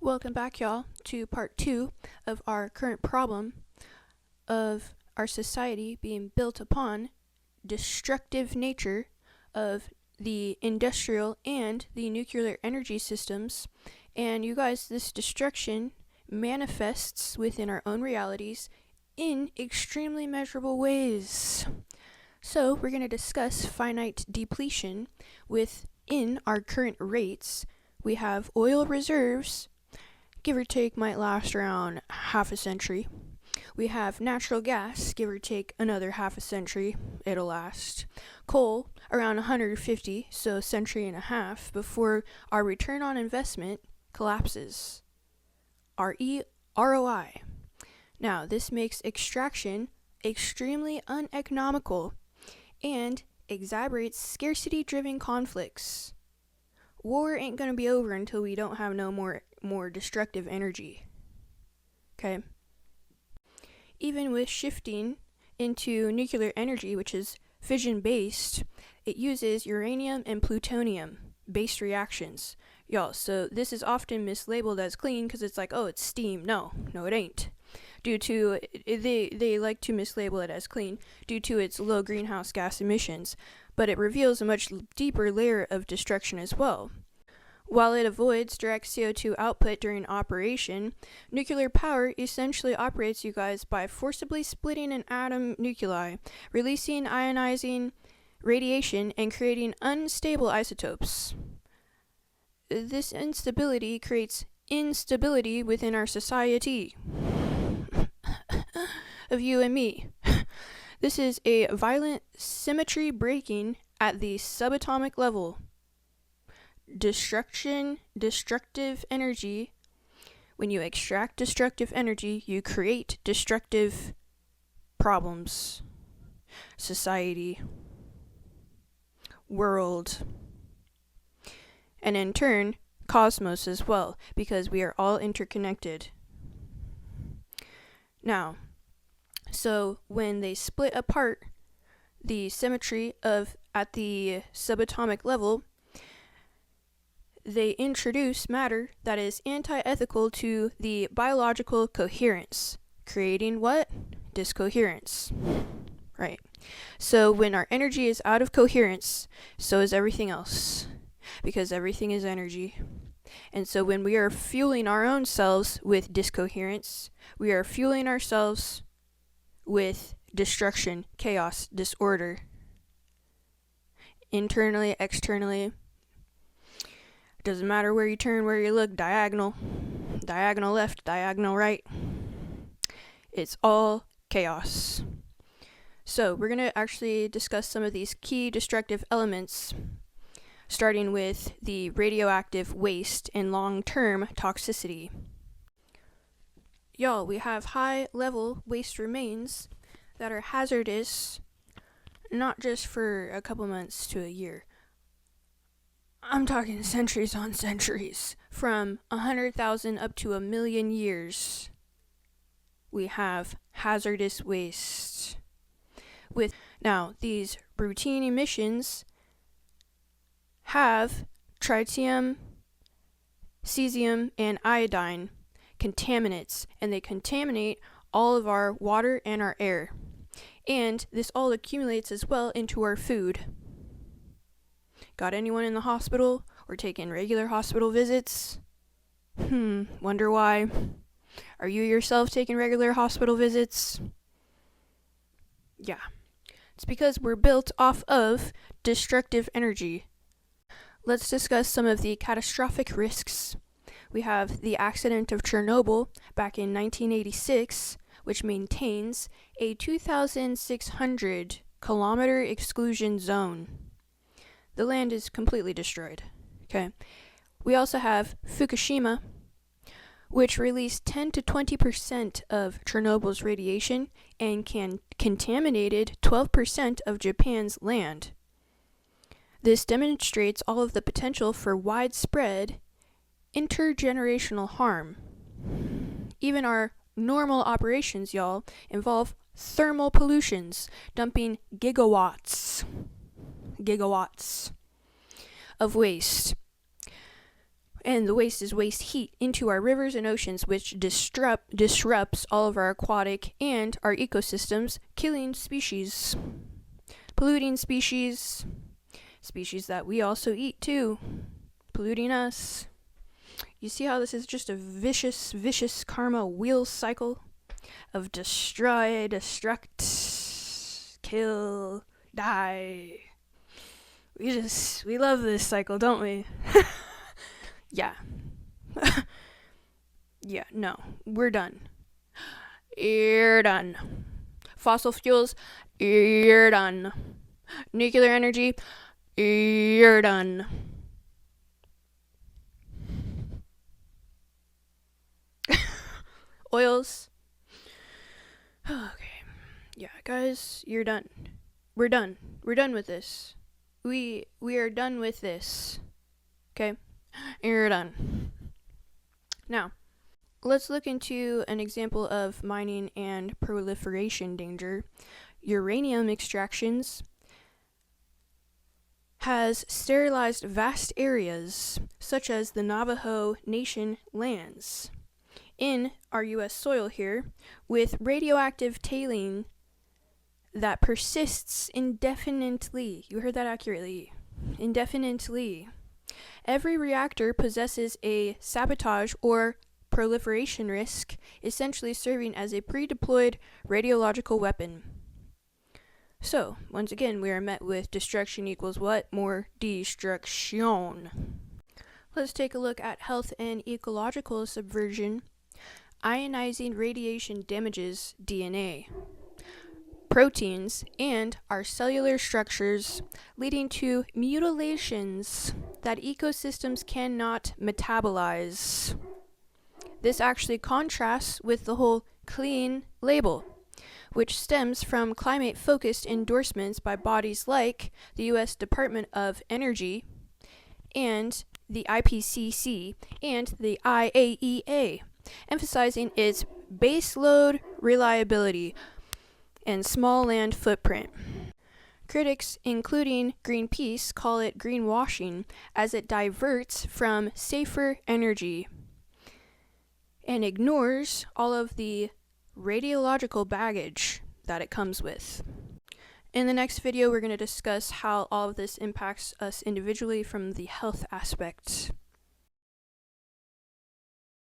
Welcome back, y'all, to part 2 of our current problem of our society being built upon destructive nature of the industrial and the nuclear energy systems. And you guys, this destruction manifests within our own realities in extremely measurable ways. So we're going to discuss finite depletion within our current rates. We have oil reserves, give or take, might last around half a century. We have natural gas, give or take another half a century, it'll last. Coal, around 150, so a century and a half before our return on investment collapses. ROI. Now, this makes extraction extremely uneconomical and exacerbates scarcity-driven conflicts. War ain't gonna be over until we don't have no more destructive energy. Okay? Even with shifting into nuclear energy, which is fission-based, it uses uranium and plutonium-based reactions. Y'all, so this is often mislabeled as clean because it's like, oh, it's steam. No, it ain't. Due to, they like to mislabel it as clean due to its low greenhouse gas emissions, but it reveals a much deeper layer of destruction as well. While it avoids direct CO2 output during operation, nuclear power essentially operates, you guys, by forcibly splitting an atom nuclei, releasing ionizing radiation, and creating unstable isotopes. This instability creates instability within our society of you and me. This is a violent symmetry breaking at the subatomic level. Destructive energy. When you extract destructive energy, you create destructive problems. Society. World. And in turn, cosmos as well, because we are all interconnected. Now, so when they split apart the symmetry at the subatomic level, they introduce matter that is anti-ethical to the biological coherence, creating what? Discoherence. Right. So when our energy is out of coherence, so is everything else, because everything is energy. And so when we are fueling our own selves with discoherence, we are fueling ourselves with destruction, chaos, disorder. Internally, externally. Doesn't matter where you turn, where you look, diagonal left, diagonal right. It's all chaos. So we're going to actually discuss some of these key destructive elements, starting with the radioactive waste and long-term toxicity. Y'all, we have high-level waste remains that are hazardous, not just for a couple months to a year. I'm talking centuries on centuries. From 100,000 up to 1,000,000 years, we have hazardous waste. Now, these routine emissions have tritium, cesium, and iodine contaminants, and they contaminate all of our water and our air. And this all accumulates as well into our food. Got anyone in the hospital or taking regular hospital visits? Wonder why? Are you yourself taking regular hospital visits? Yeah. It's because we're built off of destructive energy. Let's discuss some of the catastrophic risks. We have the accident of Chernobyl back in 1986, which maintains a 2,600 kilometer exclusion zone. The land is completely destroyed. Okay. We also have Fukushima, which released 10 to 20% of Chernobyl's radiation and contaminated 12% of Japan's land. This demonstrates all of the potential for widespread intergenerational harm. Even our normal operations, y'all, involve thermal pollutions, dumping gigawatts of waste. And the waste is waste heat into our rivers and oceans, which disrupts all of our aquatic and our ecosystems, killing species, polluting species that we also eat too, polluting us. You see how this is just a vicious karma wheel cycle of destroy, destruct, kill, die. We love this cycle, don't we? Yeah. Yeah, no. We're done. You're done. Fossil fuels, you're done. Nuclear energy, you're done. Oils. Okay. Yeah, guys, you're done. We're done. We're done with this. We are done with this. Okay? You're done. Now, let's look into an example of mining and proliferation danger. Uranium extractions has sterilized vast areas, such as the Navajo Nation lands, in our U.S. soil here, with radioactive tailing that persists indefinitely. You heard that accurately. Indefinitely. Every reactor possesses a sabotage or proliferation risk, essentially serving as a pre-deployed radiological weapon. So, once again, we are met with destruction equals what? More destruction. Let's take a look at health and ecological subversion. Ionizing radiation damages DNA, proteins, and our cellular structures, leading to mutilations that ecosystems cannot metabolize. This actually contrasts with the whole clean label, which stems from climate-focused endorsements by bodies like the U.S. Department of Energy and the IPCC and the IAEA, emphasizing its baseload reliability and small land footprint. Critics, including Greenpeace, call it greenwashing as it diverts from safer energy and ignores all of the radiological baggage that it comes with. In the next video, we're going to discuss how all of this impacts us individually from the health aspect.